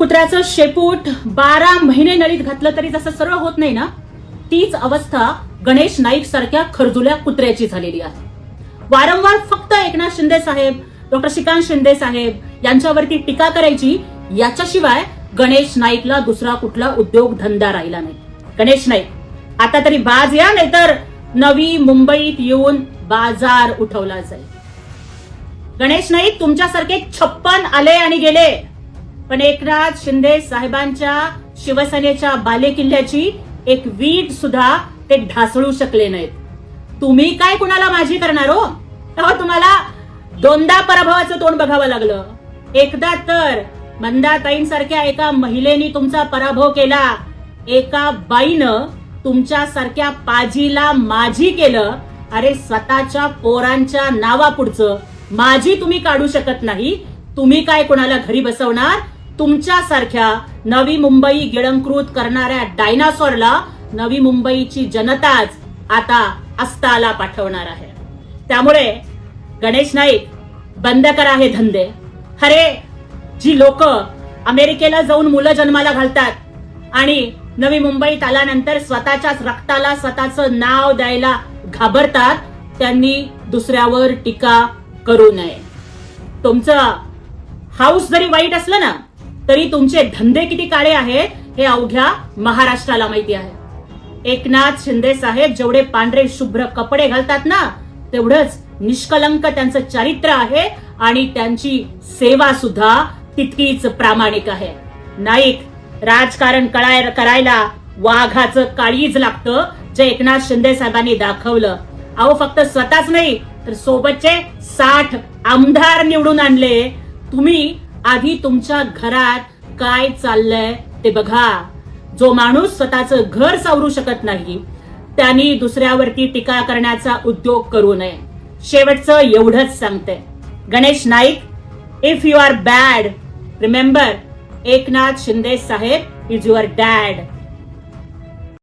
कुत्र्याचं शेपूट 12 महिने नळीत घातलं तरी जसं सरळ होत नाही ना, तीच अवस्था गणेश नाईक सारख्या खरजुल्या कुत्र्याची झालेली आहे. वारंवार फक्त एकनाथ शिंदे साहेब, डॉक्टर श्रीकांत शिंदे साहेब यांच्यावरती टीका करायची, याच्याशिवाय गणेश नाईकला दुसरा कुठला उद्योगधंदा राहिला नाही. गणेश नाईक आता तरी बाज या, नाहीतर नवी मुंबईत येऊन बाजार उठवला जाईल. गणेश नाईक तुमच्यासारखे 56 आले आणि गेले, पण एकनाथ शिंदे साहेबांच्या शिवसेनेच्या बालेकिल्ल्याची एक वीट सुद्धा ते ढासळू शकले नाहीत. तुम्ही काय कुणाला माझी करणार हो? तेव्हा तुम्हाला दोनदा पराभवाचं तोंड बघावं लागलं. एकदा तर मंदाताईंसारख्या एका महिलेनी तुमचा पराभव केला, एका बाईनं तुमच्यासारख्या पाजीला माझी केलं. अरे स्वतःच्या पोरांच्या नावापुढचं माझी तुम्ही काढू शकत नाही, तुम्ही काय कोणाला घरी बसवणार? तुमच्यासारख्या नवी मुंबई गिळंकृत करणाऱ्या डायनासॉरला नवी मुंबईची जनताच आता अस्ताला पाठवणार आहे. त्यामुळे गणेश नाईक बंद करा हे धंदे. अरे जी लोक अमेरिकेला जाऊन मुलं जन्माला घालतात आणि नवी मुंबईत आल्यानंतर स्वतःच्याच रक्ताला स्वतःचं नाव द्यायला घाबरतात, त्यांनी दुसऱ्यावर टीका करू नये. तुमचं हाऊस जरी वाईट असलं ना, तरी तुमचे धंदे किती काळे आहेत हे अवघ्या महाराष्ट्राला माहिती आहे. एकनाथ शिंदे साहेब जेवढे पांढरे शुभ्र कपडे घालतात ना, तेवढंच निष्कलंक त्यांचं चारित्र्य आहे आणि त्यांची सेवा सुद्धा तितकीच प्रामाणिक आहे. नाईक राजकारण करायला वाघाचं काळीज लागतं, जे एकनाथ शिंदे साहेबांनी दाखवलं. अहो फक्त स्वतःच नाही तर सोबतचे 60 आमदार निवडून आणले. तुम्ही आधी तुमच्या घरात काय चाललंय ते बघा. जो माणूस स्वतःचं घर सावरू शकत नाही, त्यांनी दुसऱ्यावरती टीका करण्याचा उद्योग करू नये. शेवटचं एवढंच सांगते, Ganesh Naik, if you are bad, remember Eknath Shinde साहेब इज युअर डॅड.